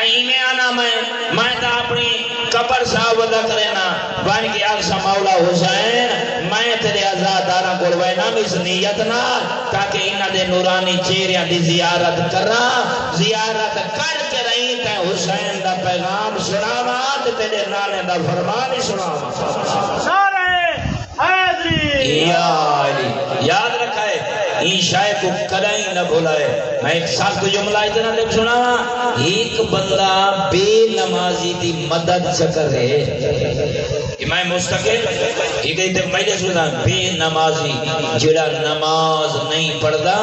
میں آنا میں تا اپنی قبر صاحب ودا کرنا بان کی آگسا مولا حسین میں تیرے عزادارہ گروینا اس نیت نہ تاکہ انہ دے نورانی چہریاں دی زیارت کرنا زیارت کر کے رہی تے حسین دا پیغام سناوا تے تیرے نانے دا فرمان سناوا نعرہ حیدری یا علی یاد رکھا ہے این شاہ کو کدائیں نہ بھولائے میں ایک سخت جملہ اتنا دیکھ سنا ایک بندہ بے نمازی دی مدد چکر ہے امام مستقل ایک ایتے میں نے سنا بے نمازی جڑا نماز نہیں پڑھدا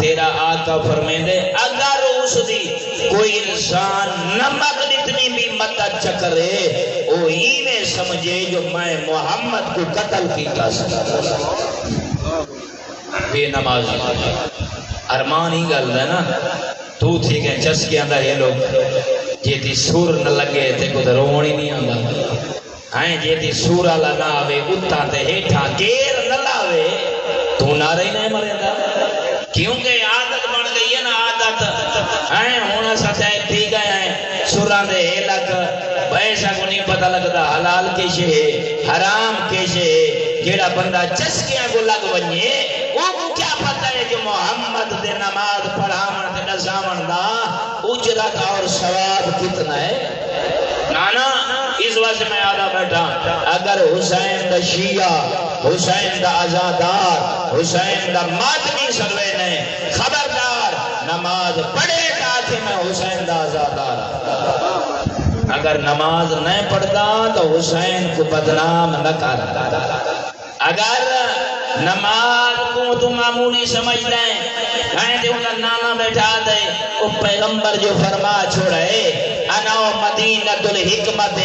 تیرا آقا فرمیندے اگر اس دی کوئی انسان نمک اتنی بھی مدد چکر ہے وہ ہی میں سمجھے جو میں محمد کو قتل کیتا سکتا بے نمازی ارمان ہی گل ہے نا تو تھی کہ چس کے اندر یہ لوگ جیتی سور نہ لگے تے کو روڑ ہی نہیں آندا ہیں جیتی سور والا نہ آوے اتا تے ہیٹھا گیر نہ لاوے تو نہ رہی نہیں مرے دا کیونکہ عادت بن گئی ہے نا عادت ہیں ہونا سچا ہے پی گئے ہیں سوران دے ہیلک ایسا کو نہیں پتہ لگتا حلال کیسے ہے حرام کیسے ہے جیڑا بندہ چسکیاں کو لگ ونجے وہ کیا پتہ ہے جو محمد دے نماز پڑھاون تے نظامن دا اجرت اور ثواب کتنا ہے نانا اس وجہ میں آدھا بیٹھا اگر حسین دا شیعہ حسین دا عزادار حسین دا ماتمی سروے نے خبردار نماز پڑھے تاکہ میں حسین دا عزادار اگر نماز نہیں پڑھتا تو حسین کو بدنام نہ کر اگر نماز کو تو معمولی سمجھ لیں کہیں دے انہا نانا بیٹھا دے وہ پیغمبر جو فرما چھوڑے انا مدینۃ الحکمت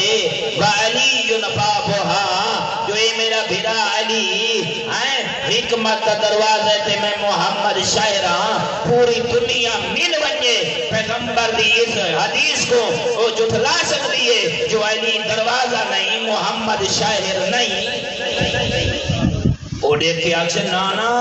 وعلی بابها جو اے میرا بھیرا علی حکمت کا دروازہ تے میں محمد شاعراں پوری دنیا مل ونجے پیغمبر دی اس حدیث کو وہ جھٹلا سکتی ہے جو علی دروازہ نہیں محمد شاعر نہیں وہ دیکھ کے آگے نانا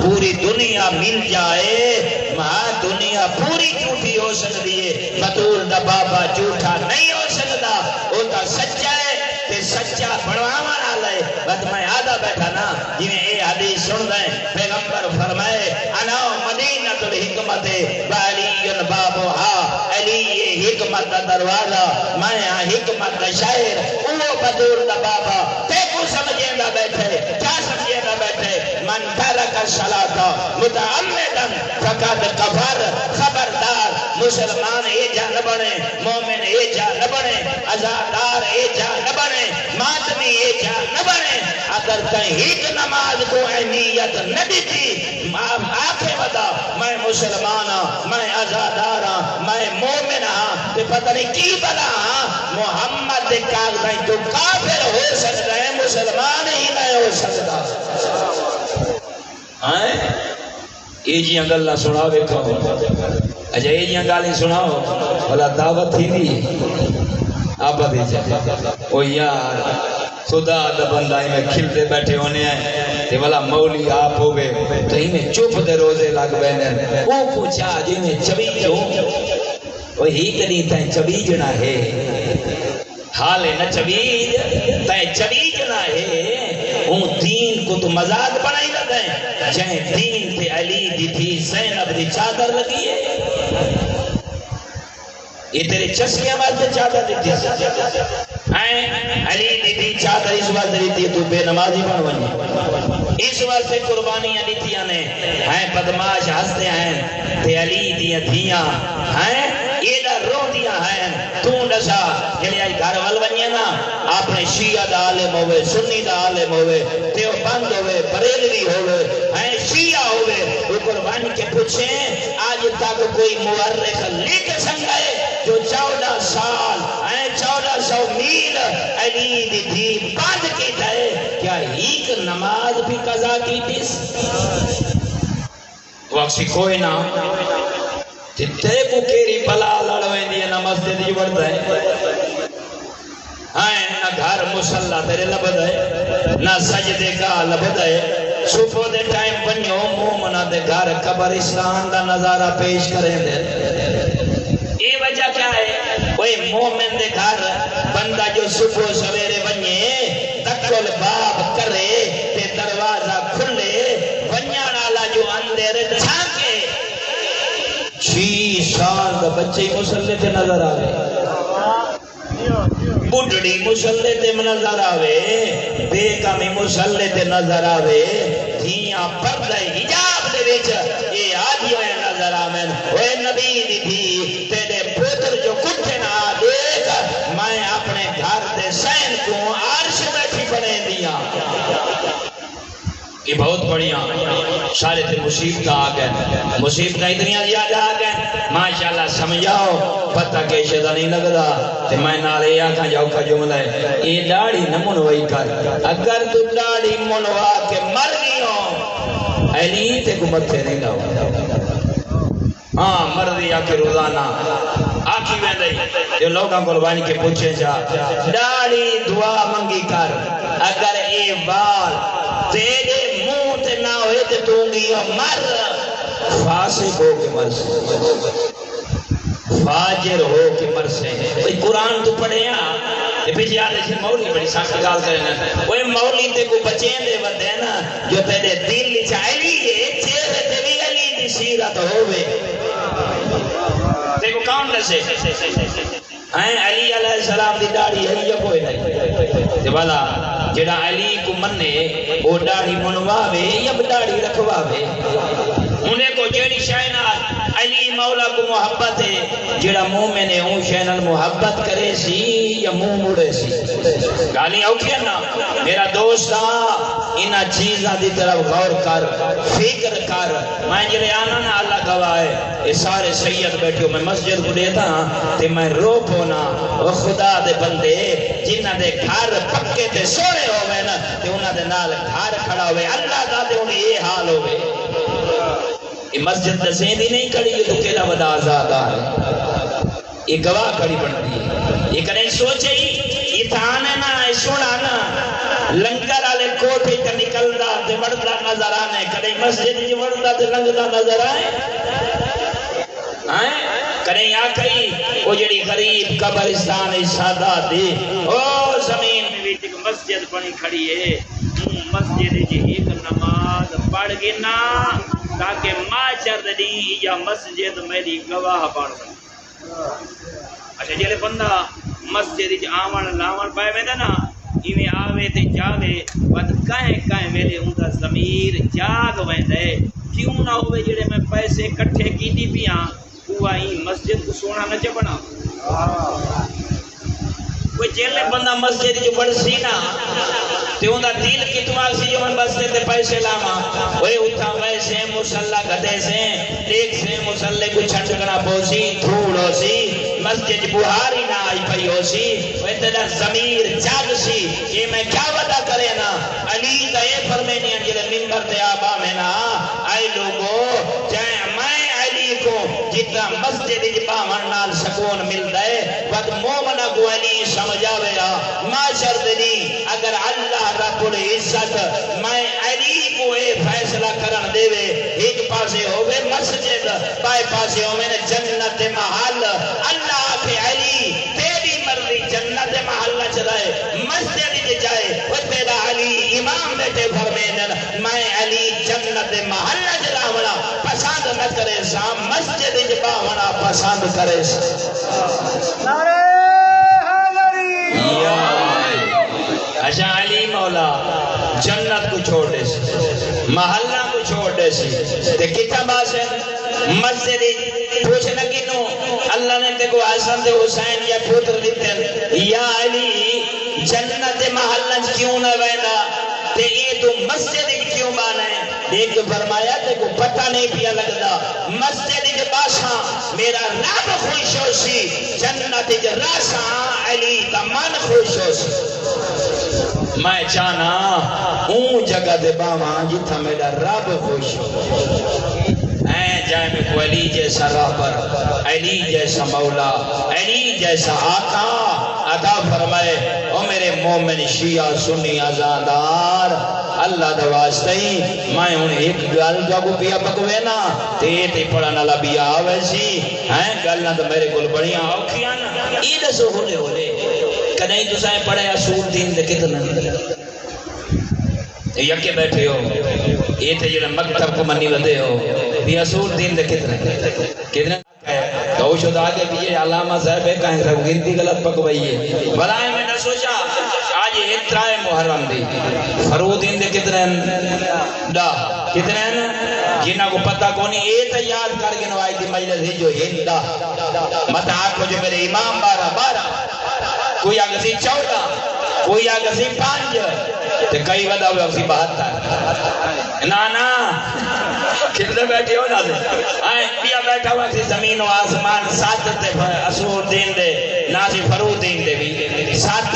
پوری دنیا مل جائے مہا دنیا پوری جھوٹی ہو سکتی ہے بطول دا بابا جھوٹا نہیں ہو سکتا وہ تا سچا ہے تے سچا بڑھوانا نہ لے بس میں آدھا بیٹھا نا جنہیں اے حدیث سن دیں پیغمبر فرمائے انا مدینۃ الحکمت وعلی بابها علی حکمت دا دروازہ میں حکمت دا شاعر وہ بطول دا بابا تے کو سمجھیں دا بیٹھے کیا سمجھیں دا بیٹھے من ترک الصلاۃ متعمدا فقد کفر خبردار مسلمان یہ جا نہ بنے مومن یہ جا نہ بنے عزادار یہ جا نہ بنے ماتمی یہ جا نہ بنے اگر کہیں ایک نماز کو اہمیت نہ دیتی آنکھیں بتا میں مسلمان ہاں میں عزادار ہاں میں مومن ہاں تو پتہ نہیں کی بنا ہاں محمد دے کاغذیں تو کافر ہو سکتا ہے مسلمان ہی نہیں ہو سکتا یہ جی گل نہ سنا ویکھو اچھا یہ جی گل سناؤ بھلا دعوت تھی نہیں آپ او یار خدا دا بندہ ہی میں کھلتے بیٹھے ہونے ہیں تے والا مولی آپ ہوئے تو ہی میں چپ دے روزے لگ بینے او پوچھا جی میں چبیج ہوں وہی کری تین چبیج نہ ہے حال نہ چبیج تین چبیج نہ ہے ہوں دین کو تو مزاق بنائی نہ دیں جہیں دین تے علی دی تھی زینب دی چادر لگی ہے یہ تیرے چسکے واسطے چادر دیتی علی دیتی چادر اس واسطے دیتی تو بے نمازی بن ونجے اس واسطے قربانیاں دیتیاں نے بدماش ہستے ہیں تے علی دیا دھیاں یہ دا رو دیا ہیں تو نسا جلے آئی گھر وال ونجے نا اپنے شیعہ دا عالم ہوئے سنی دا عالم ہوئے تیو بند ہوئے بریلوی ہوئے شیعہ ہوئے وہ قربانی کے پوچھیں آج تک کوئی مورخ لکھ سنگائے جو 14 سال 1400 میل علی دی دھی بند کی تھے کیا ایک نماز بھی قضا کی تیس وقت کوئی نہ جتے کو کیری بلا لڑویں دی نماز دے دی بڑھتا ہے نہ گھر مسلح تیرے لبد ہے نہ سجدے کا لبد ہے صبح دے ٹائم بنیو مومنہ دے گھر قبرستان دا نظارہ پیش کریں دے یہ وجہ کیا ہے؟ کوئی مومن دے گھر بندہ جو صبح سویرے بنیے تکل باب کرے تے دروازہ کھلے بنیان والا جو اندر جھانکے 6 سال کا بچے مسلے تے نظر آوے بڑھڑی مسلے تے نظر آوے بے کامی مسلے تے نظر آوے دھیاں پردہ حجاب دے وچ یہ آجی ہوئے نظر آمین اوے نبی دی تھی تیرے پوتر جو کچھ نہ دیکھ میں اپنے گھر دے سین کو عرش بیٹھی بنے دیا یہ بہت بڑھیا سارے تھے مصیبت آ گئے مصیبت اتنی زیادہ آ گئے ماشاءاللہ سمجھاؤ پتہ کہ شدہ نہیں لگ رہا تو میں نالے آنکھاں جاؤ کا جملہ ہے یہ داڑھی نہ منوائی کر اگر تو داڑھی منوا کے مر گئی ہو علی تے کو متھے نہیں لاؤ ہاں مرضی آ کے روزانہ آکھی ویندے جو لوگاں کو لوانی کے پوچھے جا داڑھی دعا منگی کر اگر اے بال تیرے منہ تے نہ ہوئے تے تونگی مر فاسق ہو کے مر سے فاجر ہو کے مر سے بھئی قرآن تو پڑھے ہاں یہ پیچھے یاد ہے مولی بڑی ساکھ گال کرے نا وہ مولی تے کو بچین دے بندے نا جو تیرے دل لی چاہلی ہے چہرے تے بھی علی دی سیرت ہوئے تے کو کون دسے علی علیہ السلام دی داڑھی ہے یا کوئی نہیں تے والا جڑا علی کو مننے وہ داڑھی منواوے یا داڑھی رکھواوے انہیں کو جیڑی شائنات علی مولا کو محبت ہے جڑا مومن ہے اون شائنال محبت کرے سی یا منہ مڑے سی گالی اوکھیا نا میرا دوست انہا چیزاں دی طرف غور کر فکر کر میں جڑے آنا نا اللہ گواہ ہے یہ سارے سید بیٹھے ہو میں مسجد کو دیتا تے میں رو پونا وہ خدا دے بندے جنہ دے گھر پکے تے سوڑے ہوئے نا تے انہا دے نال گھر کھڑا ہوئے اللہ دا دے انہیں یہ حال ہوئے یہ مسجد دسین ہی نہیں کھڑی یہ تو کیلا ودا آزادہ ہے یہ گواہ کھڑی بڑھتی ہے یہ کریں سوچے ہی یہ تھانے نا سونا نا لنگر آلے کوٹھے کا نکل دا تے وردہ نظر آنے کریں مسجد جی وردہ تے لنگدہ نظر آئے کریں آکھئی وہ جڑی غریب قبرستان سادہ دے او زمین میں بھی ایک مسجد بنی کھڑی ہے مسجد جی ایک نماز پڑھ گنا تاکہ ماچر دی یا مسجد میری گواہ پڑھ سکتا اچھا جلے بندہ مسجد جی آمن لاون پائے میں نا ایویں آوے تے جاوے بات کہیں میرے اندر ضمیر جاگ ویندے کیوں نہ ہوئے جڑے میں پیسے کٹھے کیتی پیاں ہوا ہی مسجد کو سونا نہ چبنا کوئی جیلے بندہ مسجد جو بڑھ سی نا تے اندہ دل کی تمہار سی جو من بستے تے پیسے لاما وہ اتھا ویسے مسلح گھتے سے دیکھ سے مسلح کو چھنڈکنا پوسی دھوڑ ہو سی مسجد بہاری نہ آئی پئی ہو سی وہ تیرا ضمیر جاگ سی یہ میں کیا وعدہ کرے نا علی کا یہ فرمینی انجلے ممبر تے آبا میں نا آئی لوگو جائیں میں علی کو جتنا مسجد باہر نال سکون مل دے ود مومنہ کو علی سمجھاوے معاشر دنی اگر اللہ رب العزت میں علی کو اے فیصلہ کرن دے وے ایک پاسے ہوئے مسجد بائے پاسے ہوئے جنت محل اللہ آکھے علی تیری مرضی جنت محل نہ چلائے مسجد جائے وہ تیرا علی امام بیٹے فرمینن میں علی جنت محل نہ چلاونا پسند نہ کرے سا مسجد باونا پسند کرے سا نعرہ اچھا علی مولا جنت کو چھوڑ دے سی محلہ کو چھوڑ دے سی تے کتا باس ہے مسجد پوچھے لگی نو اللہ نے تے کو حسن دے حسین یا پوتر دیتے یا علی جنت محلہ کیوں نہ ویدا تے یہ تو مسجد کیوں بانا ہے دیکھ تو فرمایا تے کو پتہ نہیں پیا لگتا مسجد کے باشاں میرا رب خوش ہو سی جنت کے راساں علی کا من خوش ہو سی میں چاہنا اون جگہ دے باواں جتھا میرا رب خوش ہو جائے میں کو علی جیسا رابر علی جیسا مولا علی جیسا آقا عطا فرمائے او میرے مومن شیعہ سنی ازادار اللہ دا واسطہ ہی میں ہن ایک گل جو پیا پکوے نا تے پڑھن والا بھی آوے سی ہیں گلاں تے میرے کول بڑیاں اوکھیاں نا ای دسو ہولے ہولے کدی تساں پڑھیا سور دین دے کتنے یکے بیٹھے ہو یہ تے جڑا مکتب کو منی ودے ہو بھی اصول دین دے کتنے تو شد آگے بھی یہ علامہ صاحب ہے کہیں سب گنتی غلط پکوائی ہے بلائے میں نہ سوچا آج اترائے محرم دی فرود دین دے کتنے دا کتنے جنہ کو پتہ کونی اے تا یاد کر کے نوائی دی مجلس ہی جو ہندہ مت آنکھو جو میرے امام 12 کوئی آگے سی 14 کوئی آگے سی 5 تے کئی ودا ہوئے اسی 72 نا کتنے بیٹھے ہو نا آئیں پیا بیٹھا ہوا کسی زمین و آسمان 7 تے اصول دین دے ناسی فرود دین دے بھی 7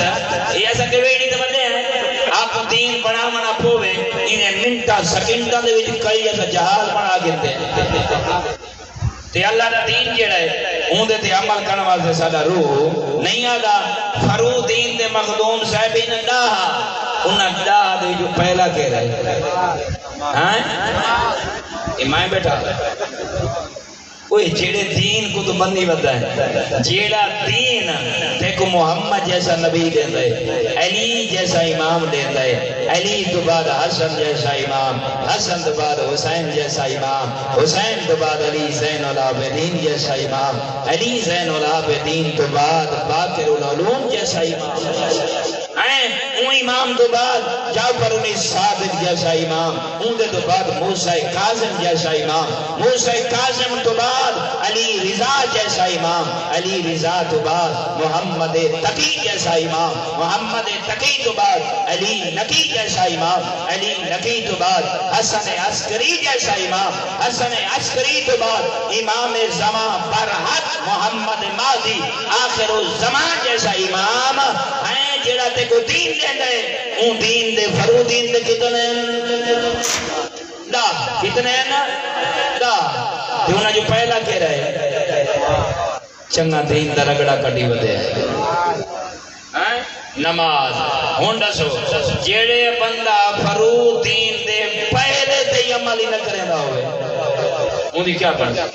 یہ ایسا کہ ویڈی تے بندے ہیں آپ دین بنا منا پوے انہیں منٹا سکنٹا دے وچ کئی ایسا جہاز بنا گرتے ہیں تے اللہ دا دین جیڑا ہے اون دے تے عمل کرنے واسطے ساڈا روح نہیں آدا فرود دین دے مخدوم صاحبین ڈاہا انہاں ڈاہ دے جو پہلا کہہ رہے ہاں میں بیٹھا اوہ جیڑے دین کو تو بندی بتا ہے جیڑا دین دیکھو محمد جیسا نبی دیتا ہے علی جیسا امام دیتا ہے علی تو بعد حسن جیسا امام حسن تو بعد حسین جیسا امام حسین تو بعد علی زین العابدین جیسا امام علی زین العابدین تو بعد باقر العلوم جیسا امام اون امام تو بعد جعفر بن صادق جیسا امام اون دے تو بعد موسیٰ کاظم جیسا امام موسیٰ کاظم تو بعد علی رضا جیسا امام علی رضا تو بعد محمد تقی جیسا امام محمد تقی تو بعد علی نقی جیسا امام علی نقی تو بعد حسن عسکری جیسا امام حسن عسکری تو بعد امام زمان برحق محمد ماضی آخر الزمان جیسا امام ہیں جیڑا تے کو دین دے دے اون دین دے فرو دین دے کتنے دا کتنے دا تے انہاں جو پہلا کہہ رہے چنگا دین دا رگڑا کٹی ودے نماز ہون دسو جیڑے بندہ فرو دین دے پہلے تے عمل ہی نہ کرے دا ہوئے اون دی کیا پڑھتا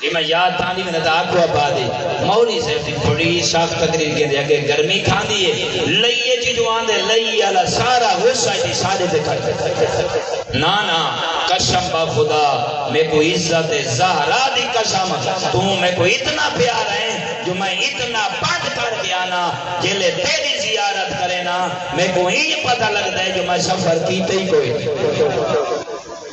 یہ میں یاد تھانی میں نتا آکو آبادی مولی صاحب دی بڑی ساکھ تقریر کے دیا کہ گرمی کھان دیئے لئیے چی جو آندے لئیے اللہ سارا غصہ تھی سادے دے کر نانا قسم با خدا میں کو عزت زہرا دی قسم تو میں کو اتنا پیار ہے جو میں اتنا بند کر کے آنا جلے تیری زیارت کرے نا میں کو ہی پتہ لگتا ہے جو میں سفر کیتے ہی کوئی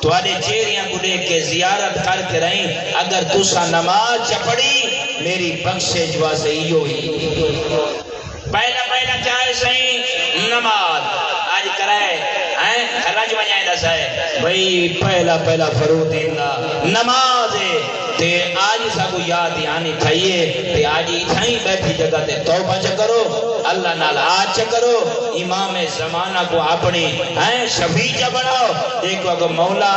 تو آدھے چیریاں کو دیکھ کے زیارت کر کے رہیں اگر تسا نماز چپڑی میری بخشے جوا سے ہی ہوئی پہلا چاہے سہیں نماز آج کرائے رج بجائیں دس ہے بھئی پہلا فرو دینا نماز ہے تے آج سا کو یاد آنی تھائیے تے آج اتھائیں بیٹھی جگہ تے توبہ چکرو اللہ نال آج چکرو امام زمانہ کو اپنی شفیع بناؤ دیکھو اگر مولا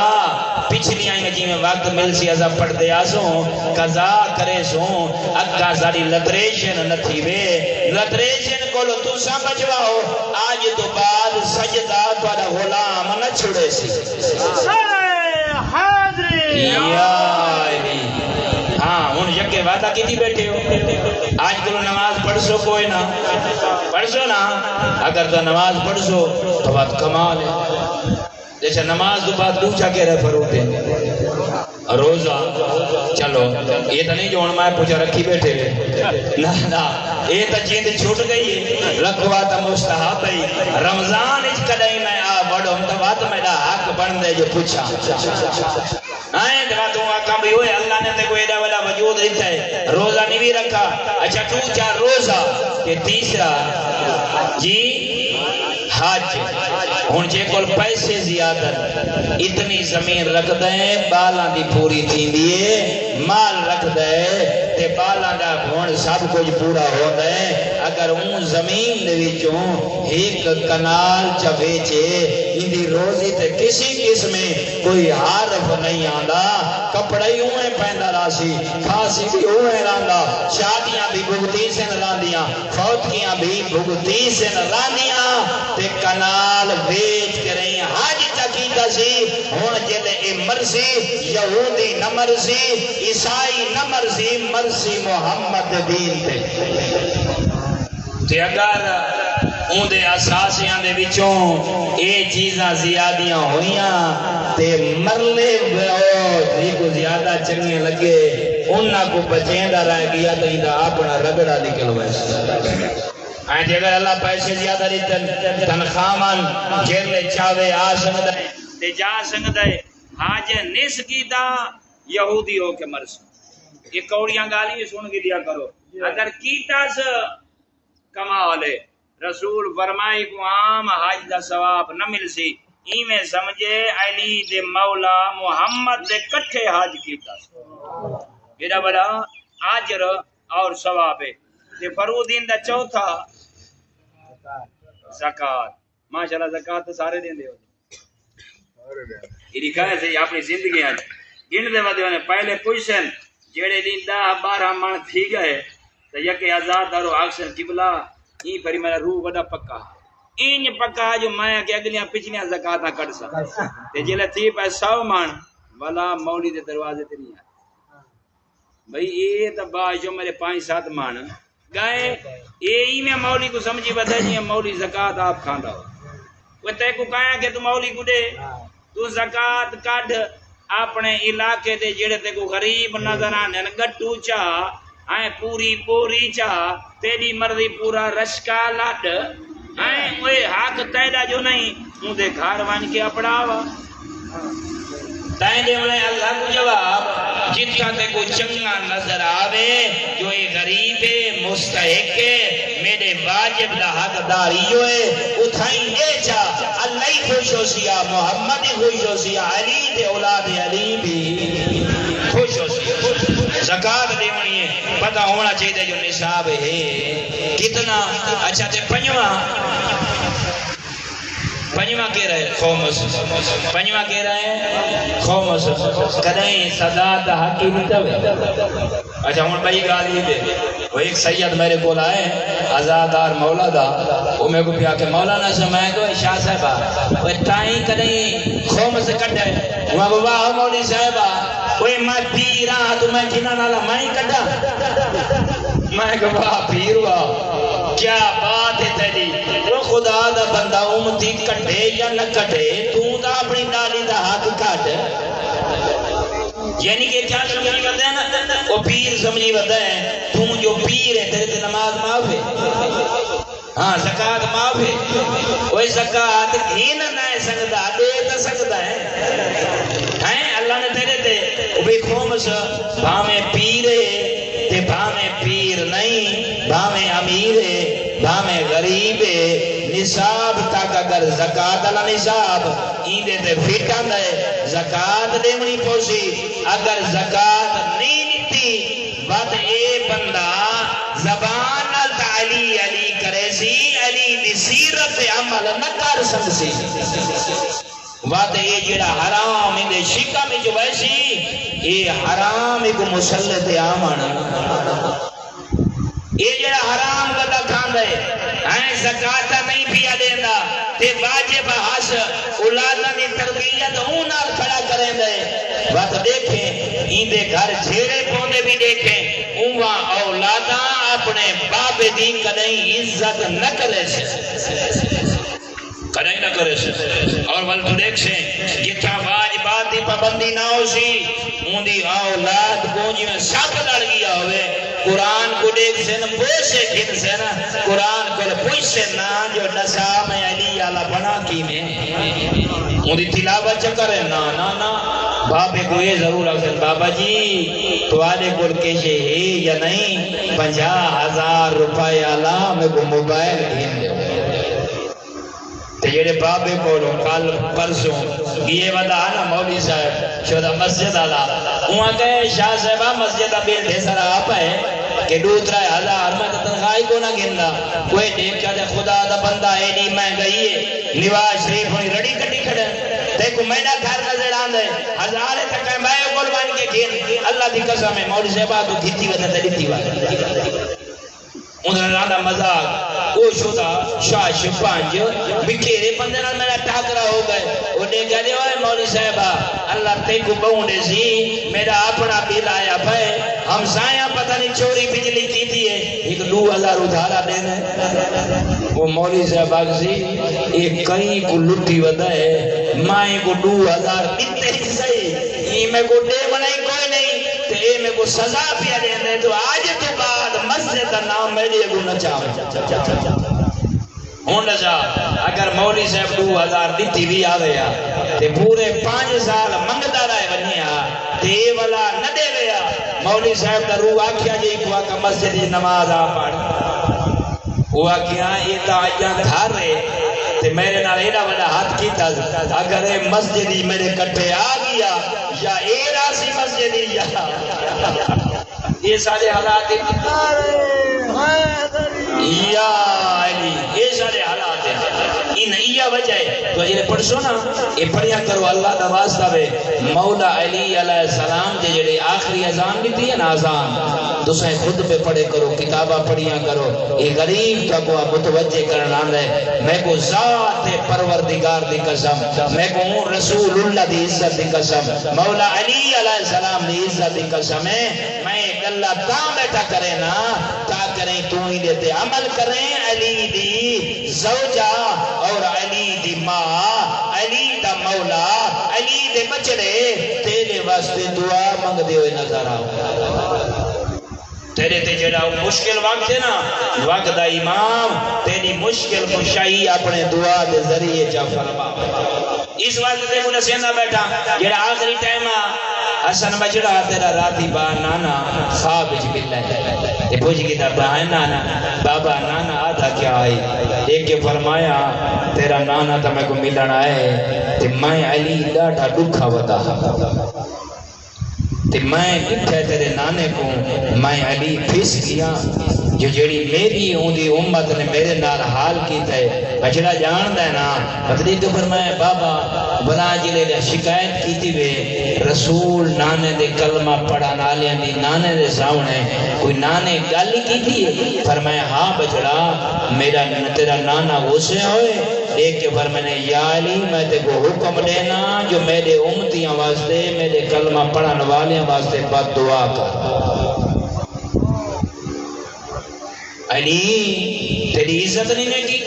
پچھلی آئیں جی میں وقت مل سی ازا پڑھ دے آسوں قضا کرے سوں اگا ساری لطریشن نہ تھی وے لطریشن کو لو تو سا بجواؤ آج تو بعد سجدہ توڑا غلام نہ چھوڑے سی ہاں ان یکے وعدہ کی تھی بیٹھے ہو آج کلو نماز پڑھ سو کوئی نہ پڑھ سو نا اگر تو نماز پڑھ سو تو بات کمال ہے جیسے نماز تو بعد دوچا کہہ رہے فروتے روزہ چلو یہ تو نہیں جو انمائے پوچھا رکھی بیٹھے نا یہ تو چیند چھوٹ گئی رکھوا تا مستحب ہے رمضان اچ کدائی میں آ بڑھو ہم تو بات میں دا حق بن دے جو پوچھا آئیں دبا تو آقا بھی ہوئے اللہ نے تے کوئی ایڈا والا وجود دیتا ہے روزہ نہیں بھی رکھا اچھا تو چار روزہ کہ تیسرا جی حج ہون جے کول پیسے زیادت اتنی زمین رکھ دیں بالاں دی پوری تھی دیئے مال رکھ دیں تے بالاں دا ہون سب کچھ پورا ہو دیں اگر اون زمین دے وچوں ایک کنال چویچے اندی روزی تے کسی قسم میں کوئی حرف نہیں آندا کپڑے ہوئے پہندا راسی کھاسی بھی ہوئے راندا شادیاں بھی بھگتی سے راندیاں فوت کیاں بھی بھگتی سے راندیاں تے کنال ویچ کے رہی حج چکیتا سی ہون جلے اے مرسی یہودی نہ مرسی عیسائی نہ مرسی مرسی محمد دین تے اگر اون دے اساسیاں دے وچوں اے چیزاں زیادیاں ہوئیاں تے مرلے جی کو زیادہ چنگے لگے انہاں کو بچیندا رہ گیا تو انہاں اپنا رگڑا نکل ویسے آئیں اگر اللہ پیسے زیادہ دیتن تنخواہن جیرلے چاوے آ سکتا ہے تے جا سکتا ہے حاج نس کی دا یہودی ہو کے مرس یہ کوڑیاں گالی سن کے دیا کرو اگر کیتا سے کما والے رسول فرمائی کو عام حج دا ثواب نہ مل سی ایویں سمجھے علی دے مولا محمد دے کٹھے حج کیتا میرا بڑا اجر اور ثواب ہے تے فرودین دا چوتھا زکات ماشاءاللہ زکات تو سارے دیندے ہو یہ لکھا ہے اپنی زندگی آج گن دے ودے نے پہلے پوچھن جڑے لیندا 12 من تھی گئے تے یکے آزاد درو اکثر قبلہ ای پری میرا روح بڑا پکا این پکا جو میں کہ اگلیاں پچھلیاں زکاتاں کٹ سا تے جلے تھی پے 100 من والا مولوی دے دروازے تے نہیں بھئی اے تا با جو میرے 5-7 من گئے اے میں مولوی کو سمجھی بتا جی مولوی زکات آپ کھاندا ہو وہ تے کو کہا کہ تو مولوی کو دے تو زکات کڈ اپنے علاقے دے جڑے تے کو غریب نظر آنے گٹو چا آئیں پوری پوری چا تیری مرضی پورا رشکا لڈ آئیں اوے حق تیرا جو نہیں ان دے گھر وان کے اپڑاوا تائیں دے انہیں اللہ کو جواب جتنا تے کو چنگا نظر آوے جو یہ غریب ہے مستحق ہے میرے واجب دا حق داری جو ہے اتھائیں دے چا اللہ ہی خوش ہو سیا محمد ہی خوش ہو سیا علی دے اولاد علی بھی خوش ہو سیا زکاة دے ہونی ہے پتہ ہونا چاہیے جو نصاب ہے کتنا اچھا تے پنجواں کہہ رہے خومس پنجواں کہہ رہے خومس کدیں صدا دا حقی نتوے اچھا ہون بھائی گالی دے وہ ایک سید میرے کول آئے ازادار مولا دا وہ میں کو پیا کہ مولانا سے میں کو شاہ صاحبہ وہ ٹائیں کدیں خومس کٹے وہ بابا مولی صاحبہ وہ میں پیرا تو میں جنہ نالا میں کٹا میں کہ واہ پیر واہ کیا بات ہے تیری وہ خدا دا بندہ امتی کٹے یا نہ کٹے تو دا اپنی ڈالی دا ہاتھ کٹ یعنی کہ کیا سمجھی کرتے ہیں نا وہ پیر سمجھی بتا ہے تم جو پیر ہے تیرے تے نماز معاف ہے ہاں زکات معاف ہے وہ زکات ہی نہ سکتا دے نہ سکتا ہے اللہ نے تیرے تے وہ بھی خومس بھامے پیر ہے تے بھامے پیر نہیں بھامے امیر ہے بھامے غریب ہے نصاب تک اگر زکات اللہ نصاب ایندے تے فیٹان دے زکات دے منی پوسی اگر زکات نہیں نیتی بات اے بندہ زبان علی علی کرے سی علی دی سیرت عمل نہ کر سکسی بات اے جڑا حرام اندے شکا میں جو ویسی اے حرام ایک مسلط آمن یہ جڑا حرام گدا کھان دے ہیں زکاة نہیں پیا دینا تے واجب حس اولادہ نے تربیت اونال کھڑا کریں دے بات دیکھیں این دے گھر جھیڑے پوندے بھی دیکھیں اونوہ اولادہ اپنے باپ دی کدیں عزت نہ کرے سے کدیں نہ کرے سے اور ولتو دیکھ سے جتھا واجبات دی پابندی نہ ہو سی اون دی اولاد گونجی میں سب لڑ گیا ہوئے قرآن کو دیکھ سے نا پوچھے گھن سے نا قرآن کو پوچھ سے نا جو نسام علی اللہ بنا کی میں ان دی تلاوت چکر ہے نا نا نا بابے کو یہ ضرور اکثر بابا جی تو آلے کل کیشے ہے یا نہیں 50,000 روپے اللہ میں کو موبائل گھن دے تے جڑے بابے کو کل پرسوں یہ ودا نا مولوی صاحب شدہ مسجد اللہ وہاں کہے شاہ صاحبہ مسجد بیٹھے سر آپ ہے کہ 2-3,000 میں تنخواہی کو نہ گندا کوئی دیکھ کیا جائے خدا دا بندہ ہے نہیں میں گئی ہے نواز شریف ہونی رڑی کٹی کھڑے دیکھو میں نہ گھر نظر آن دے ہزارے تک ہے میں قربان کے گھن اللہ دی قسم ہے مولوی صاحبہ تو گھتی ودا تلیتی ودا انہوں نے مذاق وہ شدہ شاش پانچ بکھیرے بندے نال میرا ٹاکرا ہو گئے وہ نے کہا دے اوے مولوی صاحبہ اللہ تے کو بہونے سی میرا اپنا بل آیا بھائی ہم سایاں پتہ نہیں چوری بجلی کی تھی ہے ایک 2000 ادھارا دینا ہے وہ مولوی صاحبہ سی ایک کہیں کو لٹھی ودا ہے مائیں کو 2000 دیتے ہی صحیح یہ میں کو دے بنائی کوئی نہیں تے اے میں کو سزا پیا دینے تو آج تو بعد مسجد کا نام میرے کو نہ چاہو ہوں نہ اگر مولوی صاحب 2000 دیتی بھی آ گیا تے پورے 5 سال منگتا رہے بنیا تے والا نہ دے گیا مولوی صاحب کا روح آکھیا جی کو آکا مسجد کی نماز آ پڑھ وہ آکھیا یہ تا آجاں گھر رہے تے میرے نال ایڈا بڑا ہاتھ کیتا اگر اے مسجد ہی میرے کٹھے آ گیا یا اے راسی مسجد ہی یہ سارے حالات یا علی یہ سارے حالات ہیں ان یہ وجہ ہے تو یہ پڑھ سو نا یہ پڑھیا کرو اللہ دا واسطہ بے مولا علی علیہ السلام جے جڑے آخری اذان بھی تھی نا اذان دوسرے خود پہ پڑھے کرو کتابہ پڑھیا کرو یہ غریب تک متوجہ کرنا ہے میں کو ذات پروردگار دی قسم میں کو رسول اللہ دی عزت دی قسم مولا علی علیہ السلام دی عزت دی قسم ہے میں اللہ تا بیٹھا کرے نا تا کریں تو ہی دیتے عمل کریں علی دی زوجہ اور علی دی ماں علی دا مولا علی دے بچڑے تیرے واسطے دعا منگ دے ہوئے نظر آؤ تیرے تے جڑا مشکل وقت ہے نا وقت دا امام تیری مشکل کشائی اپنے دعا دے ذریعے چا فرما اس وقت تے مجھے سیندہ بیٹھا جڑا آخری ٹائم حسن بچڑا تیرا راتی با نانا خواب اچ بلّہ ہے یہ پوچھ گی تا ہے نانا بابا نانا آدھا کیا آئی ایک کے فرمایا تیرا نانا تا میں کو ملن آئے تے میں علی ڈاٹا دکھا ودا تے میں لکھے تیرے نانے کو میں علی پھس گیا جو جڑی میری اوندی امت نے میرے نال حال کیتا ہے بچڑا جان ہے نا بدلی تو فرمایا بابا بنا جلے نے شکایت کیتی وے رسول نانے دے کلمہ پڑھا نالیاں دی نانے دے سامنے کوئی نانے گل کیتی ہے فرمایا ہاں بچڑا میرا تیرا نانا غصے ہوئے ایک کے فرمانے یا علی میں تے کو حکم دینا جو میرے امتیاں واسطے میرے کلمہ پڑھن والیاں واسطے بد دعا کر علی تیری عزت نہیں نے کی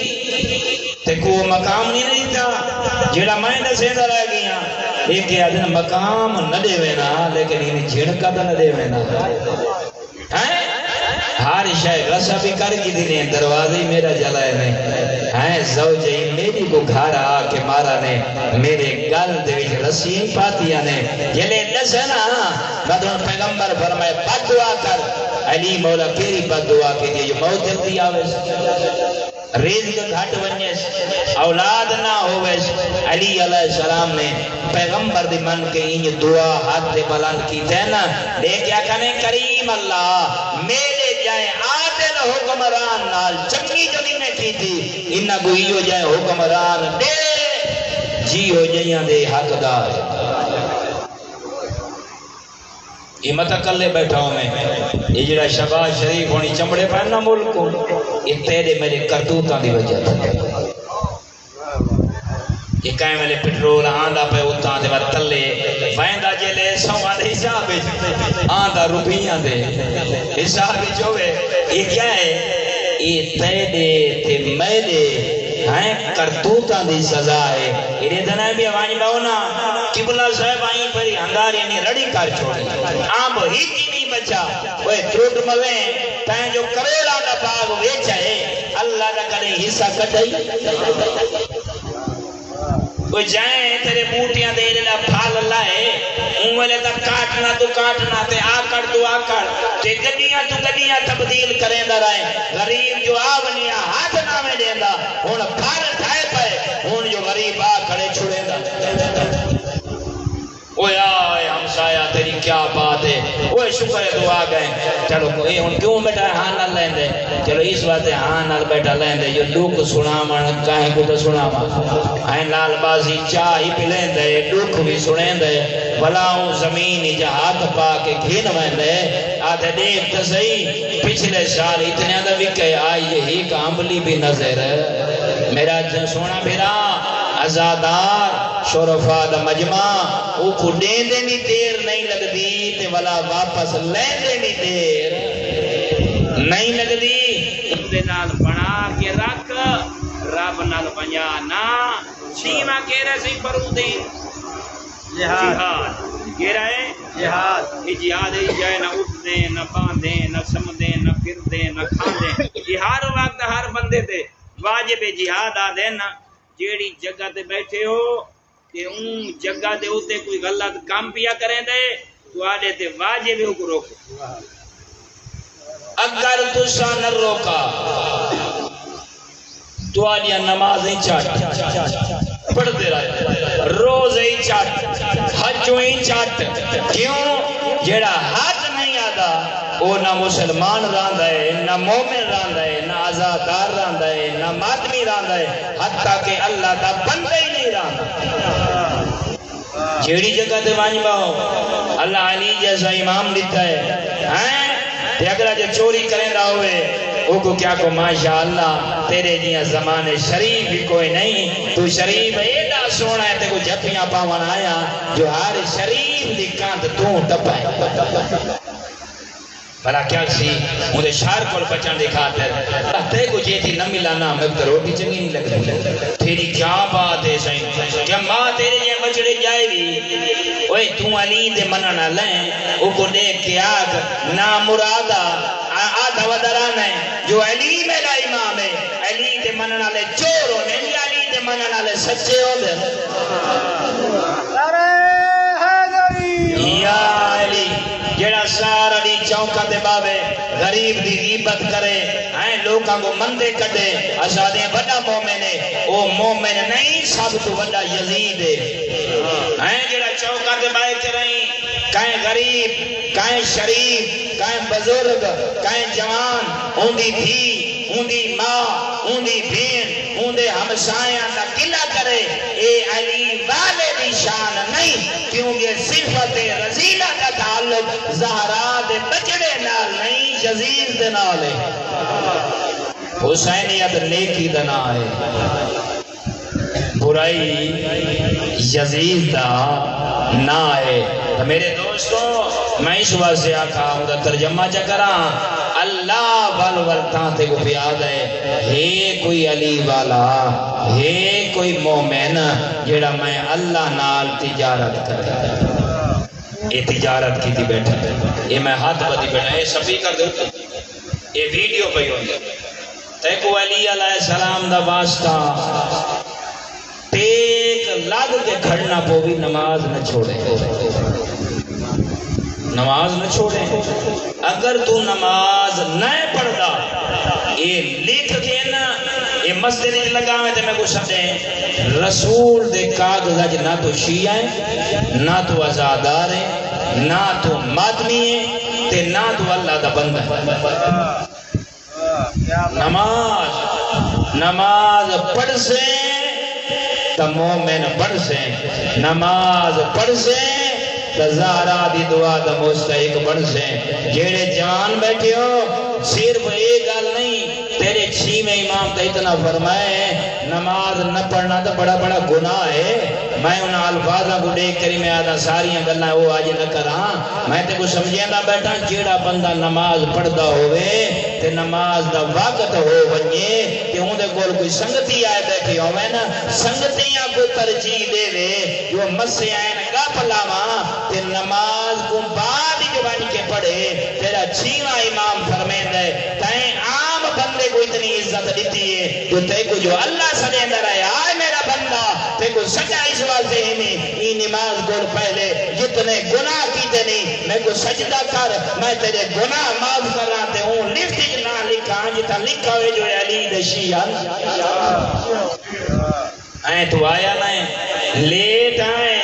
تے کو مقام نہیں تھا جڑا میں نے سیدھا رہ گیا ایک کہ آدھن مقام نہ دے وینا لیکن انہیں جھڑکا تو نہ دے وینا ہر شاہ غصہ بھی کر کی دینے دروازے میرا جلائے نہیں ہیں زوجہ میری کو گھر آ کے مارا نے میرے گل دے وچ رسی پاتیاں نے جلے دسنا بدون پیغمبر فرمائے بد دعا کر علی مولا کیری بد دعا کی جو موت جلدی آوے رزق گھٹ ونجس اولاد نہ ہوویس علی علیہ السلام نے پیغمبر دی من کے انج دعا ہاتھ دے بلند کی تینا دیکھیا کھنے کریم اللہ میلے جائیں عادل حکمران نال چنگی جو نہیں کی تھی انہا گوئی ہو جائیں حکمران دے جی ہو جائیں دے حقدار یہ متقلے بیٹھا ہوں میں یہ جڑا شباز شریف ہونی چمڑے پہننا ملک کو یہ تیرے میرے کردوتاں دی وجہ تھا یہ کہیں میں نے پٹرول آندھا پہ اتاں دے میں تلے ویندہ جلے سوان دے حساب آندھا روپیاں دے حساب چوئے یہ کیا ہے یہ تیرے تے میرے ہیں کرتوتاں دی سزا ہے یہ دنائے بھی آوانی باؤنا قبلہ صاحب آئیں پری ہنگار یعنی رڑی کر چھوڑی آم ہی کی نہیں بچا وہ تروٹ مویں پہن جو کروڑا دا باغ ویچا ہے اللہ نہ کرے حصہ کٹائی وہ جائیں تیرے بوٹیاں دے لینا پھال لائے انگلے تا کاٹنا تو کاٹنا تے آکڑ تو آکڑ تے گڈیاں تو گڈیاں تبدیل کریں دا رہے غریب جو آونیا ہاتھ نہ میں دیں دا ہون پھال ٹھائے پائے ہون جو غریب آکڑے چھوڑیں دا اوہ آئے ہمسایہ تیری کیا بات ہے اوہ شکر دعا گئے چلو کوئی ہن کیوں بیٹا ہاں نہ لیں دے چلو اس بات ہے ہاں نہ بیٹا لیں دے جو دکھ سنا من کہیں کو تو سنا من ہیں لال بازی چاہی پی لیں دے دکھ بھی سنیں دے بلاؤں زمین جہاد پا کے گھن ویں دے آدھے دیکھ تو صحیح پچھلے سال اتنے آدھا بھی کہے آئی یہی کامبلی بھی نظر ہے میرا سونا بھیرا ازادار شرفا دا مجمع او کو دین دینی دیر نہیں لگ دی تے والا واپس لین دینی دیر نہیں لگ دی دے نال بنا کے رکھ رب نال بنیا نا شیما کہہ رہے سی پرودین جہاد کہہ رہے جہاد یہ جہاد ہی جائے نہ اٹھ دیں نہ باندھیں نہ سمدیں نہ پھر دیں نہ کھاندیں یہ ہر وقت ہر بندے تے واجب جہاد آ دیں نا جیڑی جگہ تے بیٹھے ہو کہ ان جگہ دے ہوتے کوئی غلط کام پیا کریں دے تو آدھے تے واجب ہو کو روکو اگر تسا نہ روکا تو آدھیا نماز ہی چاٹ پڑھتے رہے روز ہی چاٹ حجوں ہی چاٹ کیوں جیڑا حج نہیں آدھا وہ نہ مسلمان راندہ ہے نہ مومن راندہ ہے نہ آزادار راندہ ہے نہ مادمی راندہ ہے حتیٰ کہ اللہ دا بندہ ہی نہیں راندہ جیڑی جگہ تے وانجبا ہو اللہ علی جیسا امام دیتا ہے تے اگر جو چوری کریں رہا ہوئے وہ کو کیا کو ماشاءاللہ تیرے جیاں زمانے شریف بھی کوئی نہیں تو شریف ایڈا سونا ہے تے کو جپیاں پاون آیا جو ہر شریف دی کانت تو ٹپائے بھلا کیا سی مجھے شہر کو بچان دکھا تے کو جیتی نہ ملانا میں تو روٹی چنگی نہیں لگتی تیری کیا بات ہے سائیں کیا ماں تیرے یہ بچڑے جائے گی اوے تو علی دے مننا لیں او کو دیکھ کے آگ نا مرادہ آدھا ودران ہے جو علی میرا امام ہے علی دے مننا لے چور ہونے علی دے مننا لے سچے ہو دے یا علی جیڑا سارا دی چونکا دے باوے غریب دی غیبت کرے ہیں لوگاں کو مندے کٹے اشادیں بڑا مومن ہے او مومن نہیں سب تو بڑا یزید ہے ہیں جیڑا چونکا دے باوے کریں کہیں غریب کہیں شریف کہیں بزرگ کہیں جوان ہوندی تھی ہوندی ماں ہوندی بین ہوندے ہمسایاں نہ قلعہ کرے اے علی والے دی شان نہیں کیونکہ صفت رضیلہ کا تعلق زہرا دے بچڑے نال نہیں یزید دے نال ہے حسینیت نیکی دے نال ہے برائی یزید دا نہ ہے میرے دوستوں میں اس واسطے آقا ہوں دا ترجمہ چکرا اللہ والولتاں تے کو پیاد ہے کوئی علی والا ہے کوئی مومن جیڑا میں اللہ نال تجارت کرتا یہ تجارت کی تھی بیٹھا یہ میں ہاتھ بدی بیٹھا یہ سبھی کر دے یہ ویڈیو پہ ہوں گے تے کو علی علیہ السلام دا واسطہ ٹیک لگ کے کھڑنا پو بھی نماز نہ چھوڑے نماز نہ چھوڑے اگر تو نماز نہ پڑھدا یہ لکھ کے نا یہ مسجد لگا میں تے میں کو سمجھیں رسول دے کاغذ نہ تو شیعہ ہیں نہ تو آزادار ہیں نہ تو مادمی ہیں تے نہ تو اللہ دا بندہ ہے نماز پڑھ سے تا مومن پڑھ سے نماز پڑھ سے تا زہرا دی دعا دا مستحق بڑھ سے جیڑے جان بیٹھے ہو صرف ایک گل نہیں تیرے چھیمیں امام تا اتنا فرمائے نماز نہ پڑھنا تو بڑا بڑا گناہ ہے میں انہاں الفاظاں کو دیکھ کری میں آدھا ساریاں گلنا وہ آج نہ کراں میں تے کو سمجھیں دا بیٹھا جیڑا بندہ نماز پڑھدا ہوئے تے نماز دا وقت ہو ونجے تے ہوں دے کول کوئی سنگتی آئے بیٹھی ہوئے نا سنگتیاں کو ترجیح دے وے جو مسے آئے گا پلاواں تے نماز کو بعد ہی بن کے پڑھے تیرا چھیواں امام فرمائے دے تائیں عام بندے کو اتنی عزت دیتی ہے جو تے کو جو اللہ سنے اندر ہے آئے میرا بندہ تے کو سجا اس واسطے ہی یہ نماز گول پہلے جتنے گناہ کیتے نہیں میں کو سجدہ کر میں تیرے گناہ معاف کر رہا تے ہوں لفٹ نہ لکھا جتا لکھا ہوئے جو علی دشیہ آئیں تو آیا نہیں لیٹ آئیں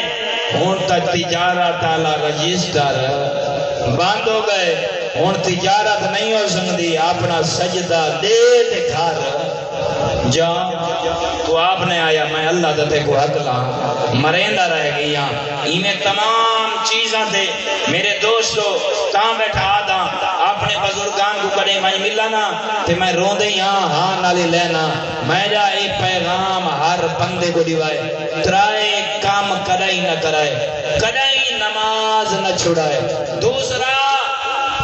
ہون تک تجارت آلا رجسٹر بند ہو گئے ہون تجارت نہیں ہو سکتی اپنا سجدہ دے دے گھر جا تو آپ نے آیا میں اللہ دتے کو حق لا مریندا رہ گیا انہیں تمام چیزاں دے میرے دوستو تاں بیٹھا آدھا اپنے بزرگان کو کرے میں ملا نا تے میں رون دے ہاں نالی لینا میں جا ایک پیغام ہر بندے کو دیوائے ترائے کام کدائی نہ کرائے کدائی نماز نہ چھڑائے دوسرا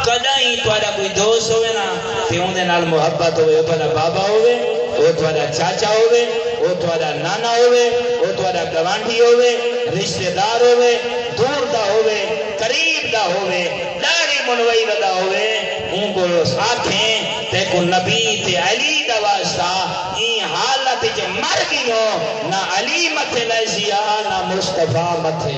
کدائی توڑا کوئی دوست ہوئے نا تے ان دے نال محبت ہوئے اوپر بابا ہوئے وہ توڑا چاچا ہوئے وہ توڑا نانا ہوئے وہ توڑا گوانڈی ہوئے رشتہ دار ہوئے دور دا ہوئے قریب دا ہوئے داڑی منوئی ودا ہوئے ان کو آنکھیں تے کو نبی تے علی دا واسطہ این حالت جو مر گئی ہو نہ علی متھے لیسیا نہ مصطفیٰ متھے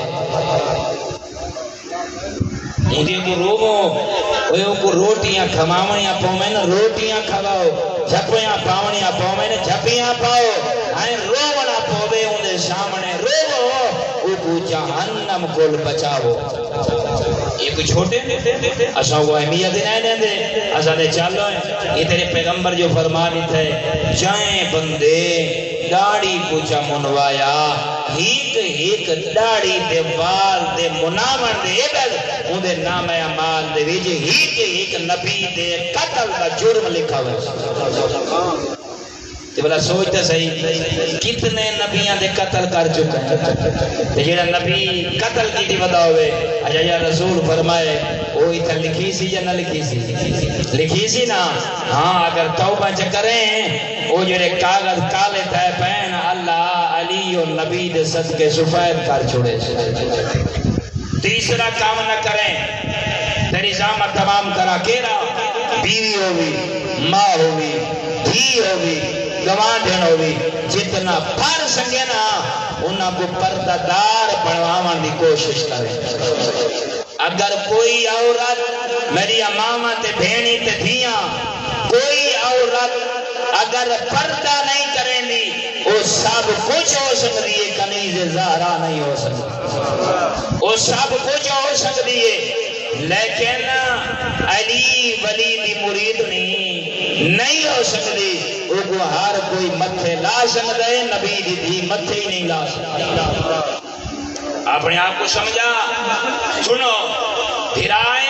مجھے کو رومو کو روٹیاں کھماونیاں پاؤں نا روٹیاں کھواؤ جھپیاں پاونیاں پاؤں نا جھپیاں پاؤ آئیں رونا پوے انہیں سامنے رو کو جہنم کول بچاؤ یہ کوئی چھوٹے اسا وہ اہمیت نہیں دیں دے اسا دے چالو ہیں یہ تیرے پیغمبر جو فرمانی تھے جائیں بندے داڑی پوچھا منوایا ہیک داڑی دے وال دے مناون دے عبد ان دے نام اعمال دے ویج ہیک نبی دے قتل دا جرم لکھا ہوئے تے بلا سوچتے صحیح کتنے نبیاں دے قتل کر چکے ہیں تے جیڑا نبی قتل کی دی ودا ہوئے اجا یا رسول فرمائے وہ اتھا لکھی سی یا نہ لکھی سی لکھی سی نا ہاں اگر توبہ چکریں وہ جڑے کاغذ کالے تھے پہن اللہ علی و نبی دے صدقے سفید کر چھوڑے تیسرا کام نہ کریں تیری زامت تمام کرا کیرا بیوی ہوگی ماں ہوگی دھی ہوگی گوانڈن ہوگی جتنا پھر سکے نا انہاں کو پردہ دار بنواون دی کوشش کریں اگر کوئی عورت میری امامہ تے بھینی تے دھیاں کوئی عورت اگر پردہ نہیں کریں دی وہ سب کچھ ہو سکتی ہے کنیز زہرا نہیں ہو سکتی وہ سب کچھ ہو سکتی ہے لیکن علی ولی دی مرید نہیں ہو سکتی وہ کو ہر کوئی متھے لا سکتا ہے نبی دی دھی متھے ہی نہیں لا سکتا اپنے آپ کو سمجھا سنو بھرائے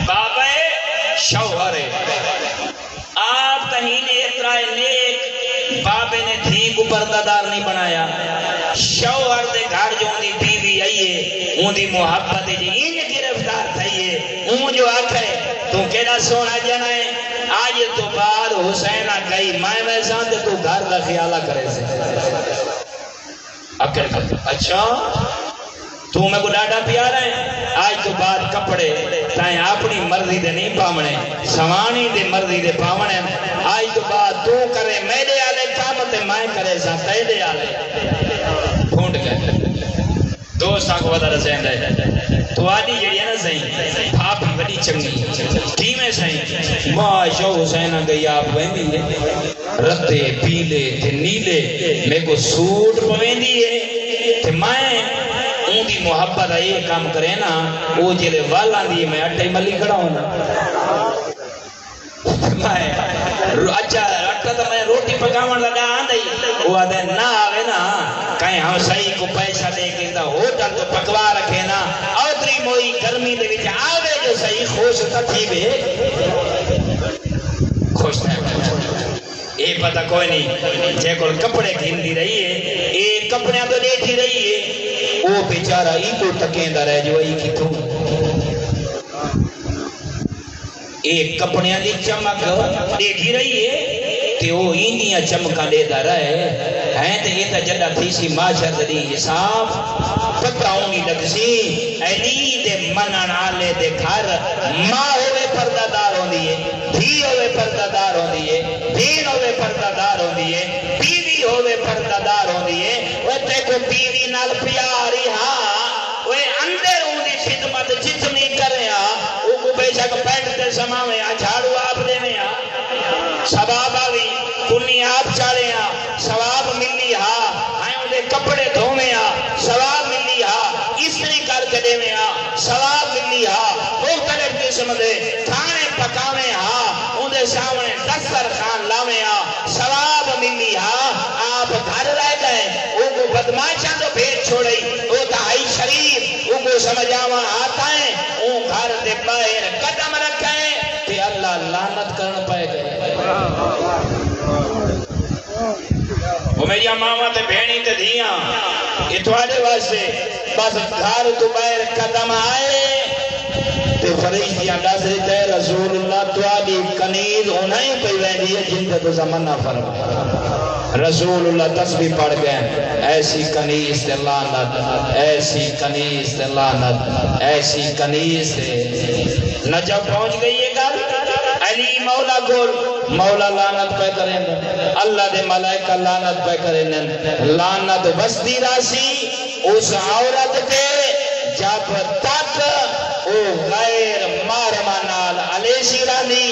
بابے شوہرے آپ تہینے اترائے نیک بابے نے دھی کو پردہ نہیں بنایا شوہر دے گھر جو ان دی بیوی آئیے ان دی محبت جی ان گرفتار تھائیے ان جو آکھے تو کیڑا سونا جنا ہے آج تو بعد حسینہ گئی میں ویسا دے تو گھر دا خیالہ کرے سے اب اچھا تو میں کو ڈاڈا پیارا ہے آج تو بعد کپڑے تائیں اپنی مرضی دے نہیں پاونے سوانی دے مرضی دے پاونے آج تو بعد تو کرے میرے آلے کام تے میں کرے سا تیرے آلے پھونٹ گئے دوست آنکھ ودا رسین رہے تو آدھی جڑی ہے نا صحیح بھاپی بڑی چنگی کیمیں صحیح ماشاء حسینہ گئی آپ ویندی ہے رتے پیلے تے نیلے میں کو سوٹ پویندی ہے تے میں ان دی محبت ہے یہ کام کرے نا وہ جلے والا دی میں اٹھائی ملی کھڑا ہونا اچھا اٹھا تو میں روٹی پکاون لگا آندھائی وہ آدھے نہ آوے نا کہیں ہم صحیح کو پیسہ دے کے دا ہوٹل تو پکوا رکھے نا اوتری موئی گرمی دے وچ آوے جو صحیح خوش تھی بے خوش تھے اے پتہ کوئی نہیں جے کول کپڑے گھندی رہی ہے اے کپڑیاں تو دیکھی رہی ہے وہ بیچارہ ای کو تکیندہ رہ جو ای کی تھو ایک کپڑیاں دی چمک دیکھی رہی ہے تے وہ اینیاں چمکا دے دا رہے ہیں تے یہ تا جڑا تھی سی معاشر دی حساب پتہ ہونی لگ سی علی دے منن آلے دے گھر ماں ہوئے پردہ دار ہوں دیئے دھی ہوئے پردہ دار ہوں دیئے دین ہوئے پردہ دار ہوں دیئے بیوی ہوئے پردہ دار ہوں دیئے وہ تے کو بیوی نال پیاری ہاں وہ اندر ہوں دی خدمت جتنی کرے ہاں وہ کو بے شک پینٹ تے سماوے ہاں جھاڑو آپ دے میں ہاں ثواب آوی کنی آپ چاڑے ہاں ثواب ملی ہاں آئیں دے کپڑے دھومے ہاں ثواب ملی ہاں استری کر کے دے میں ہاں ثواب ملی ہاں مختلف قسم دے کھانے پکاوے ہاں ان دے سامنے دستر خان لاوے ہاں ثواب ملی ہاں آپ گھر رہ گئے وہ کو بدماشاں تو بھیج چھوڑئی وہ تا آئی شریف غریب ان کو سمجھاوا آتا ہے اون گھر دے باہر قدم رکھے کہ اللہ لعنت کرن پائے گئے وہ میری ماما تے بہنی تے دھیاں یہ تھوڑے واسطے بس گھر تو باہر قدم آئے تے فرشتیاں دس رہتے ہیں رسول اللہ تواڈی کنیز ہونا ہی پئی ویندی ہے جن تے تساں منع فرمایا رسول اللہ تسبیح پڑھ گئے ایسی کنیز تے لعنت ایسی کنیز تے لعنت ایسی کنیز تے نجف پہنچ گئی ہے گل علی مولا گول مولا لعنت پہ کریں اللہ دے ملائکہ لعنت پہ کریں لعنت بستی راسی اس عورت تے جب تک او غیر مارمانال علی سیرانی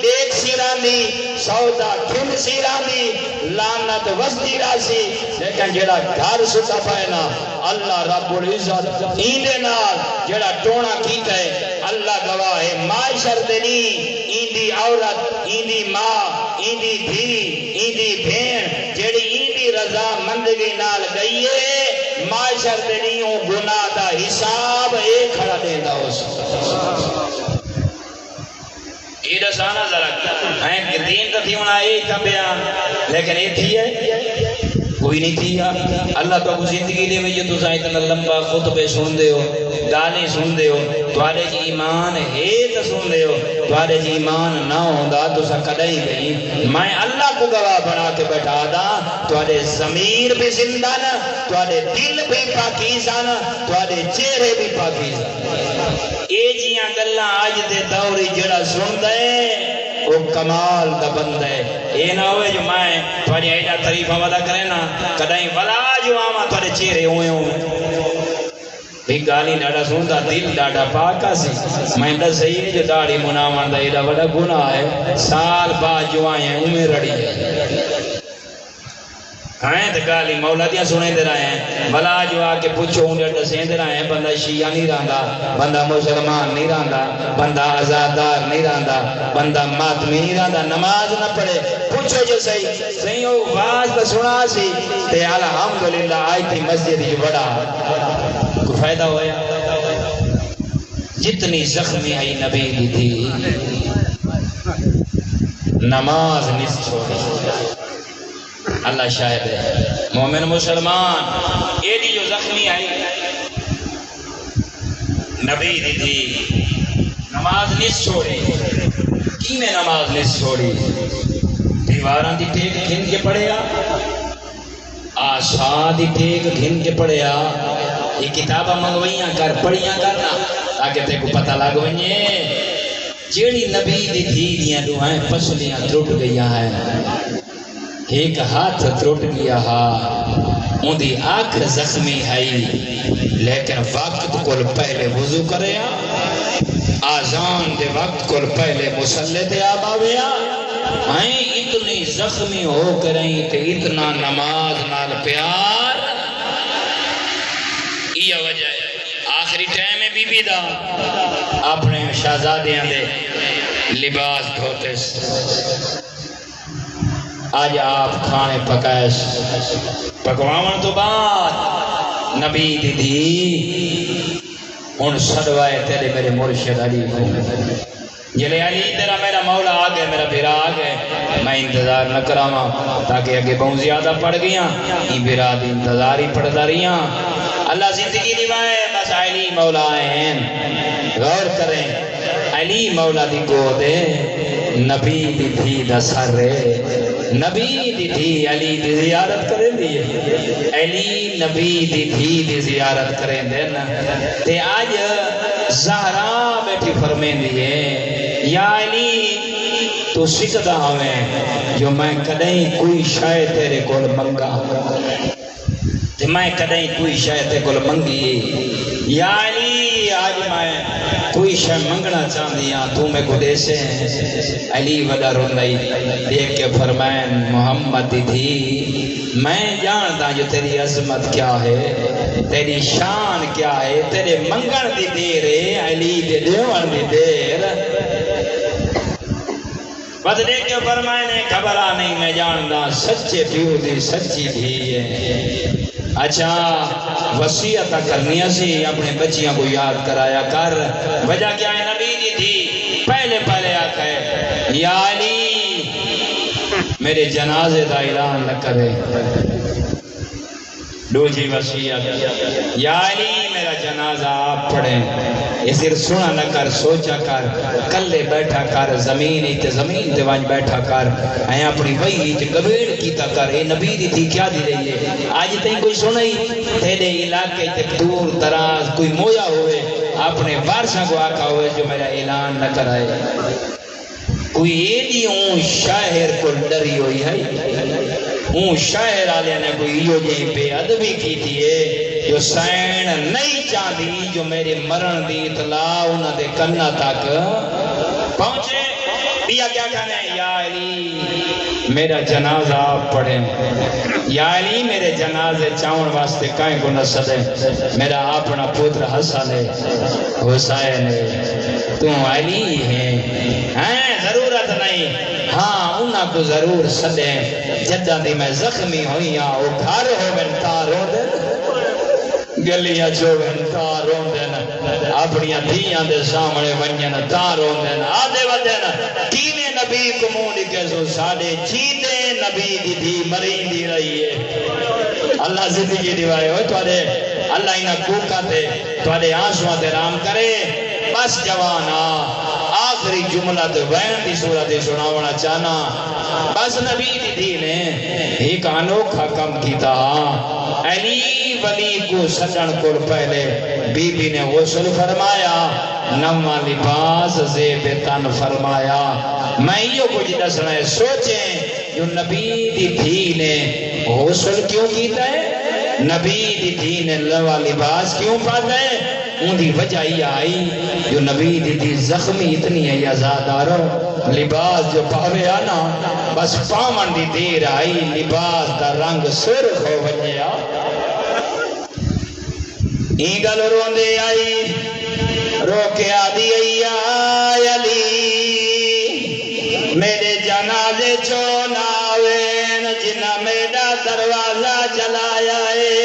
دیکھ سیرانی سودا کھن سیرانی لعنت وستی راسی لیکن جڑا گھر ستا پائنا اللہ رب العزت ایندے نال جڑا ٹونا کیتا ہے اللہ گواہ ہے معاشر دنی ایندی عورت ایندی ماں ایندی دھی ایندی بھین جڑی ایندی رضا مندگی نال گئی ہے معاشر دنی او گناہ دا حساب ایک کھڑا دیندا اس یہ رسانہ ذرا ہیں دین کا تھی ہونا ایک تھا بیان لیکن یہ تھی ہے کوئی نہیں تھی اللہ تو زندگی دے میں یہ تو اتنا لمبا خطبے سن دے ہو گانے سن دے ہو تھوڑے جی ایمان ہے تو سن دے ہو تھوڑے جی ایمان نہ ہوندا تو سا کدائی گئی میں اللہ کو گواہ بنا کے بیٹھا دا تھوڑے ضمیر بھی زندہ نا تھوڑے دل بھی پاکیزہ نا تھوڑے چہرے بھی پاکیزہ اے جیاں گلاں آج دے دوری جڑا سن دے وہ کمال دا بند ہے اے نہ ہوئے جو میں تھوڑی ایڈا تعریفہ ودا کرے نا کدائیں ولا جو آما تھوڑے چہرے ہوئے ہوں بھی گالی ڈاڑا سنتا دل ڈاڑا پاکا سی میں دا صحیح نہیں جو داڑی مناوان دا ایڈا بڑا گناہ ہے سال بعد جو آئے ہیں عمر رڑی ہے ہائیں تو گالی مولا دیا سنے دے رہے ہیں بلا جو آکے پوچھو انہیں دسیں دے رہے ہیں بندہ شیعہ نہیں رہندا بندہ مسلمان نہیں رہندا بندہ آزادار نہیں رہندا بندہ ماتمی نہیں رہندا نماز نہ پڑھے پوچھو جو صحیح ہو واز تو سنا سی تے الحمدللہ آئی تھی مسجد جو بڑا کوئی فائدہ ہویا جتنی زخمی آئی نبی دی تھی نماز نہیں چھوڑی اللہ شاہد ہے مومن مسلمان یہ دی جو زخمی آئی نبی دی تھی نماز نہیں چھوڑی کی میں نماز نہیں چھوڑی دیواراں دی ٹیک گھن کے پڑھیا آشا دی ٹیک گھن کے پڑھیا یہ کتابہ منگوئیاں کر پڑھیاں کرنا تاکہ تے کو پتہ لگ ونجے جیڑی نبی دی تھی دیاں دوہائیں پسلیاں ترٹ گیا ہے ایک ہاتھ ترٹ گیا ان دی آنکھ زخمی ہے لیکن وقت کو پہلے وضو کرے آزان دے وقت کو پہلے مسلح دے آباویا اتنی زخمی ہو کریں تے اتنا نماز نال پیار یہ وجہ ہے آخری ٹائم میں بی بی دا اپنے شہزادیاں دے لباس دھوتے آج آپ کھانے پکائش پکوان تو بعد نبی دی دی ان صدوائے تیرے میرے مرشد علی کو جلے علی تیرا میرا مولا آگئے میرا بھیرا آگئے میں انتظار نہ کراما تاکہ اگے بہت زیادہ پڑ گیا یہ بھیرا دی انتظاری پڑ داریاں اللہ زندگی دیوائے بس علی مولا آئے ہیں غور کریں علی مولا دی کو دے نبی دی تھی دا سر رے نبی دی تھی علی دی زیارت کریں دیئے علی نبی دی تھی دی زیارت کریں دینا تے آج زہرا بیٹھی فرمین دیئے یا علی تو سکدہ ہمیں جو میں کدیں کوئی شاید تیرے کول منگا تے میں کدیں کوئی شاید تیرے کول منگی یا علی آج میں کوئی شاید منگنا چاہتی ہیں تو میں کو دے سے علی وڈا روندائی دیکھ کے فرمائن محمد تھی میں جانتا جو تیری عظمت کیا ہے تیری شان کیا ہے تیرے منگن دی دیر ہے علی دے دیوان دی دیر بس دیکھ کے فرمائن خبرہ نہیں میں جانتا سچے پیو دی سچی بھی ہے اچھا وصیت کرنی سی اپنے بچیاں کو یاد کرایا کر. وجہ کیا ہے نبی دی تھی پہلے آقا ہے یا علی میرے جنازے دا اعلان نہ کرے. دوسری وصیت یا علی میرا جنازہ آپ پڑھیں. یہ صرف سنا نہ کر سوچا کر کلے بیٹھا کر زمین تے وانج بیٹھا کر اے اپنی وحی تے گبیڑ کیتا کر. اے نبی دی تھی کیا دی رہی ہے آج تئیں کوئی سنئی تیرے علاقے تے دور دراز کوئی مویا ہوئے اپنے وارثاں کو آقا ہوئے جو میرا اعلان نہ کرائے. کوئی ایڈی اون شاعر کو ڈری ہوئی ہے اون شاعر آلے نے کوئی یہ جی بے ادبی کی تھی جو سین نہیں چاہتی جو میرے مرن دی اطلاع انہاں دے کرنا تک پہنچے. بیا کیا کہنے یا علی میرا جنازہ آپ پڑھیں. یا علی میرے جنازے چاون واسطے کائیں کو نہ سدے. میرا اپنا پتر حسن ہے حسین ہے تو علی ہیں ضرورت نہیں ہاں انہاں کو ضرور سدے جدہ دی میں زخمی ہوئی ہاں وہ گھر ہو بنتا رو دے گلیاں جو بنتا رو دے اپنیاں دھیاں دے سامنے ونجن تا رو دے آدھے ودن کینے نبی کو مونی کے سو ساڑے چیتے نبی دی دھی مرین دی رہی ہے. اللہ زندگی دیوائے ہوئے توڑے اللہ انہاں کوکا تے توڑے آنسوہ تے رام کرے. بس جوانا آخری جملہ تے وین دی صورت سناونا چاہنا. بس نبی دی دھی نے ایک انوکھا کم کیتا علی ولی کو سجن کو پہلے بی بی نے غسل فرمایا نما لباس زیب تن فرمایا. میں یہ کچھ دسنا ہے سوچیں جو نبی دی دھی نے غسل کیوں کیتا ہے نبی دی دھی نے لوا لباس کیوں پاتا ہے ان دی وجہ یہ آئی جو نبی دی دی زخمی اتنی ہے یا زادارو لباس جو پاوے آنا بس پامن دی دیر آئی لباس دا رنگ سرخ ہو وجہ اینگل روندے آئی رو کے آدھی علی میرے جنازے چوناوین جنہ میرا دروازہ جلایا ہے.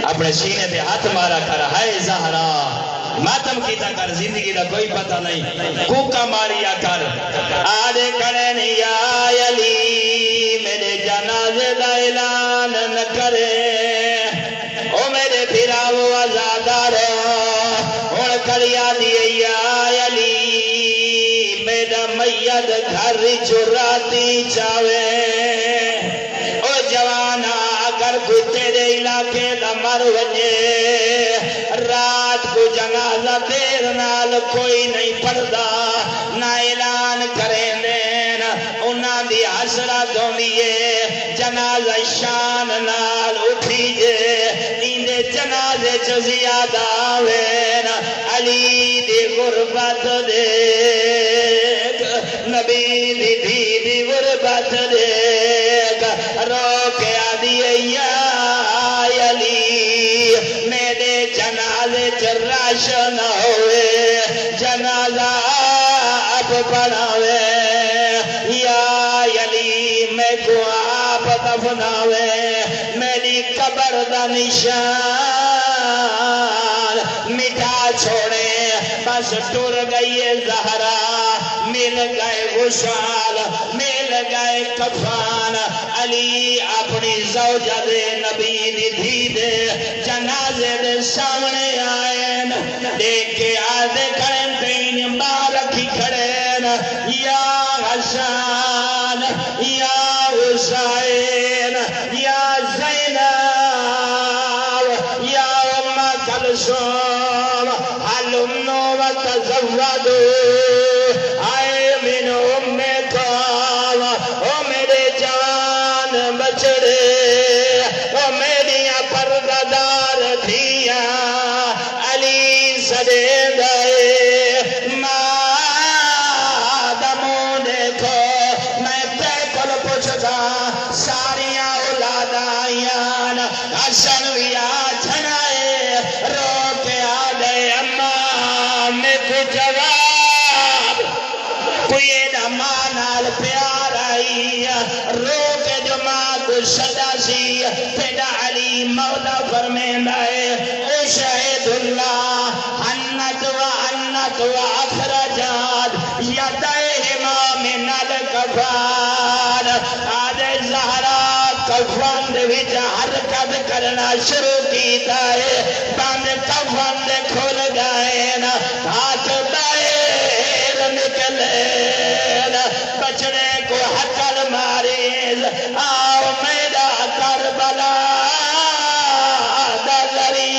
اپنے سینے پہ ہاتھ مارا کر ہائے زہرا ماتم کیتا کر زندگی دا کوئی پتہ نہیں کوکا ماریا کر آدھے کڑین یا علی میرے جنازے دا اعلان نہ کرے او میرے پھراو آزادار اور کریا دیئے یا علی میرا میت گھر چراتی چاوے. او جوانا اگر کوئی تیرے علاقے دا مر وجے رات کو جنازہ دیر نال کوئی نہیں پڑھدا نہ اعلان کریں دین انہاں دی حسرت ہوندیے جنازہ شان نال اٹھی جے ایندے جنازے چ زیادہ آوین علی دی غربت دیکھ نبی دی دھی دی غربت دیکھ رو کے آدھی یا علی میرے جنازے چ راشن ہوئے جنازہ آپ پڑھاوے یا علی میں کو آپ دفناوے میری قبر دا نشان مٹا چھوڑے بس ٹر گئی زہرا مل گئے غشال مل گئے کفان. علی اپنی زوجہ دے نبی دی دھی دے جنازے دے سامنے آئین دیکھ کے آدھے کھڑیں تین بارکی کھڑیں یا حسان یا حسین یا زینب یا ام کلثوم حلمنو و تزودو آئے من ام کام او میرے جوان بچڑے او میری پردادار دھیا علی سڑے گئے مادموں دیکھو میں تے کل پوچھتا ساریاں اولادائیاں حسن ویا چھنائے رو کے آدھے اماں میں کو جواب کوئی ایڈا ماں نال پیار آئی رو کے جو ماں کو صدا فرمیندہ ہے اے شہید اللہ انت و اخرجات یدہما من الکفان آج زہرا کفن دے وچ حرکت کرنا شروع کیتا ہے بند کفن دے کھل گئے نا ہاتھ باہر نکلے بچنے کو حقل ماریز آؤ میرا کربلا دا غریب